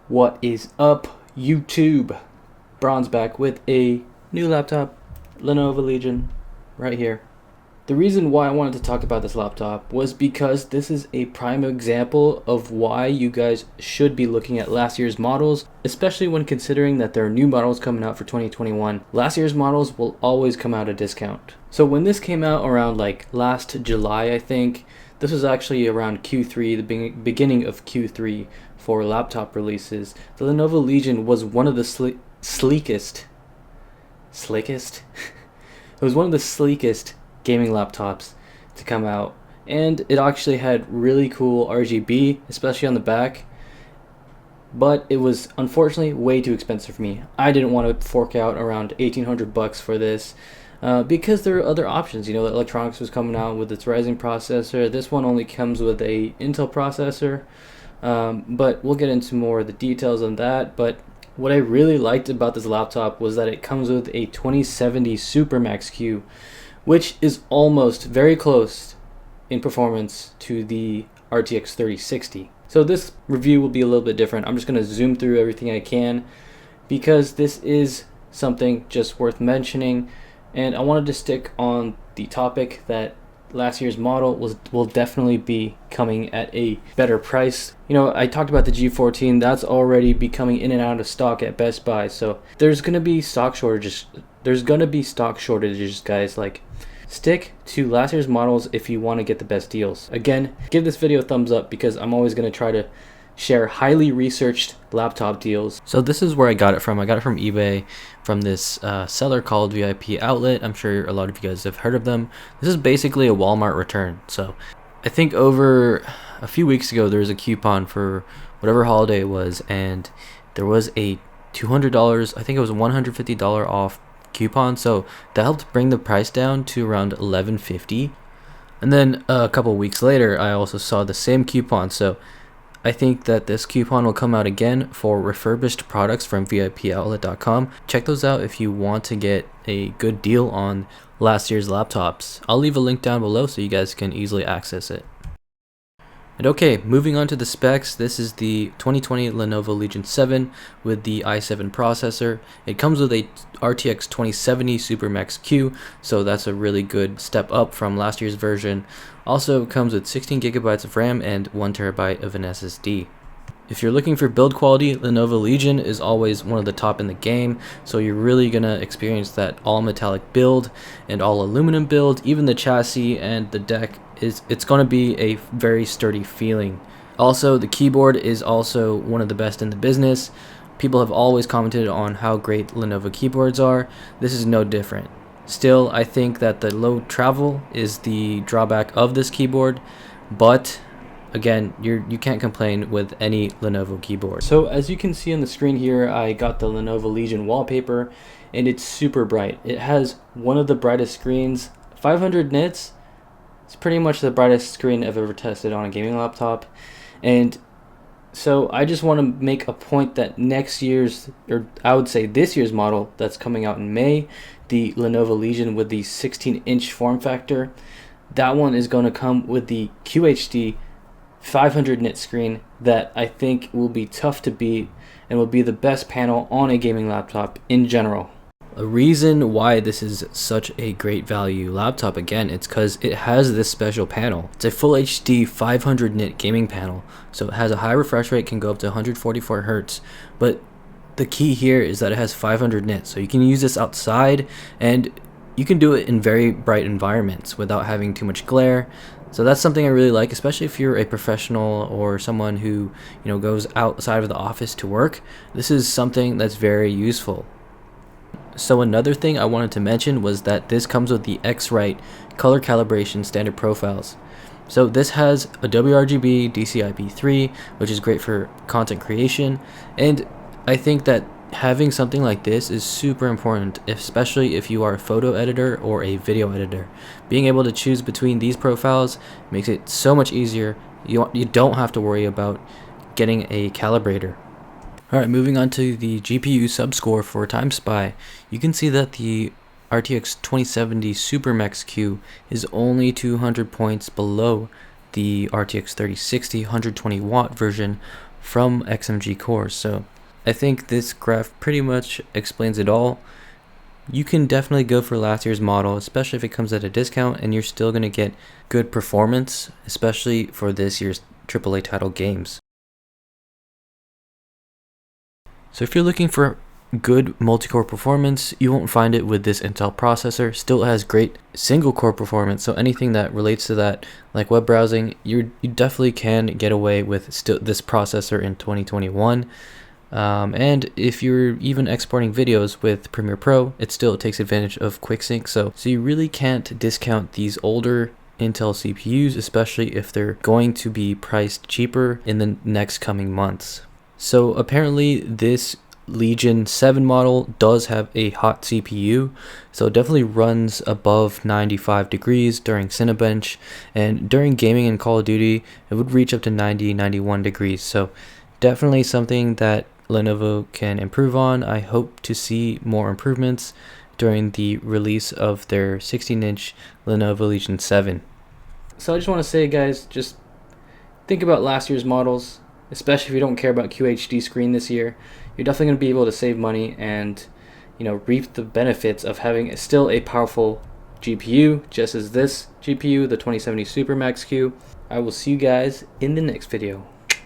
What is up, YouTube? Bronze back with a new laptop, Lenovo Legion, right here. The reason why I wanted to talk about this laptop was because this is a prime example of why you guys should be looking at last year's models, especially when considering that there are new models coming out for 2021. Last year's models will always come out at a discount. So when this came out around like last July, I think, this was actually around Q3, the beginning of Q3 for laptop releases. The Lenovo Legion was one of the sleekest? It was one of the sleekest gaming laptops to come out, and it actually had really cool RGB, especially on the back, but it was unfortunately way too expensive for me. I didn't want to fork out around $1,800 for this because there are other options. You know, the electronics was coming out with its Ryzen processor. This one only comes with a Intel processor, but we'll get into more of the details on that. But what I really liked about this laptop was that it comes with a 2070 Supermax Q, which is almost very close in performance to the RTX 3060. So this review will be a little bit different. I'm just going to zoom through everything I can because this is something just worth mentioning, and I wanted to stick on the topic that last year's model will definitely be coming at a better price. You know, I talked about the G14, that's already becoming in and out of stock at Best Buy, so there's going to be stock shortages. Guys. Like, stick to last year's models if you want to get the best deals. Again, give this video a thumbs up because I'm always going to try to share highly researched laptop deals. So this is where I got it from. I got it from eBay, from this seller called VIP Outlet. I'm sure a lot of you guys have heard of them. This is basically a Walmart return. So I think over a few weeks ago there was a coupon for whatever holiday it was, and there was a $200, I think it was $150 off coupon, so that helped bring the price down to around $11.50. And then a couple weeks later I also saw the same coupon, so I think that this coupon will come out again for refurbished products from VIPoutlet.com. Check those out if you want to get a good deal on last year's laptops. I'll leave a link down below so you guys can easily access it. And okay, moving on to the specs, this is the 2020 Lenovo Legion 7 with the i7 processor. It comes with a RTX 2070 Supermax Q, so that's a really good step up from last year's version. Also comes with 16 gigabytes of RAM and 1 terabyte of an SSD. If you're looking for build quality, Lenovo Legion is always one of the top in the game, so you're really going to experience that all metallic build and all aluminum build. Even the chassis and the deck, it's going to be a very sturdy feeling. Also, the keyboard is also one of the best in the business. People have always commented on how great Lenovo keyboards are. This is no different. Still, I think that the low travel is the drawback of this keyboard, but again, you can't complain with any Lenovo keyboard. So as you can see on the screen here, I got the Lenovo Legion wallpaper, and it's super bright. It has one of the brightest screens, 500 nits. It's pretty much the brightest screen I've ever tested on a gaming laptop. And so I just want to make a point that next year's, or I would say this year's model that's coming out in May, the Lenovo Legion with the 16-inch form factor, that one is going to come with the QHD 500 nit screen that I think will be tough to beat and will be the best panel on a gaming laptop in general. A reason why this is such a great value laptop, again, it's because it has this special panel. It's a full HD 500 nit gaming panel, so it has a high refresh rate, can go up to 144 Hz, but the key here is that it has 500 nits, so you can use this outside and you can do it in very bright environments without having too much glare. So that's something I really like, especially if you're a professional or someone who, you know, goes outside of the office to work. This is something that's very useful. So another thing I wanted to mention was that this comes with the X-Rite color calibration standard profiles. So this has a WRGB DCI-P3, which is great for content creation, and I think that having something like this is super important, especially if you are a photo editor or a video editor. Being able to choose between these profiles makes it so much easier. You don't have to worry about getting a calibrator. Alright, moving on to the GPU subscore for TimeSpy. You can see that the RTX 2070 Supermax Q is only 200 points below the RTX 3060 120 watt version, from XMG cores. So I think this graph pretty much explains it all. You can definitely go for last year's model, especially if it comes at a discount, and you're still going to get good performance, especially for this year's AAA title games. So if you're looking for good multi-core performance, you won't find it with this Intel processor. Still has great single core performance, so anything that relates to that, like web browsing, you definitely can get away with still this processor in 2021. And if you're even exporting videos with Premiere Pro, it still takes advantage of QuickSync. So you really can't discount these older Intel CPUs, especially if they're going to be priced cheaper in the next coming months. So apparently this Legion 7 model does have a hot CPU, so it definitely runs above 95 degrees during Cinebench, and during gaming and Call of Duty it would reach up to 90-91 degrees. So definitely something that Lenovo can improve on. I hope to see more improvements during the release of their 16-inch Lenovo Legion 7. So I just want to say, guys, just think about last year's models, especially if you don't care about QHD screen this year. You're definitely going to be able to save money and, you know, reap the benefits of having still a powerful GPU, just as this GPU, the 2070 Super Max Q. I will see you guys in the next video.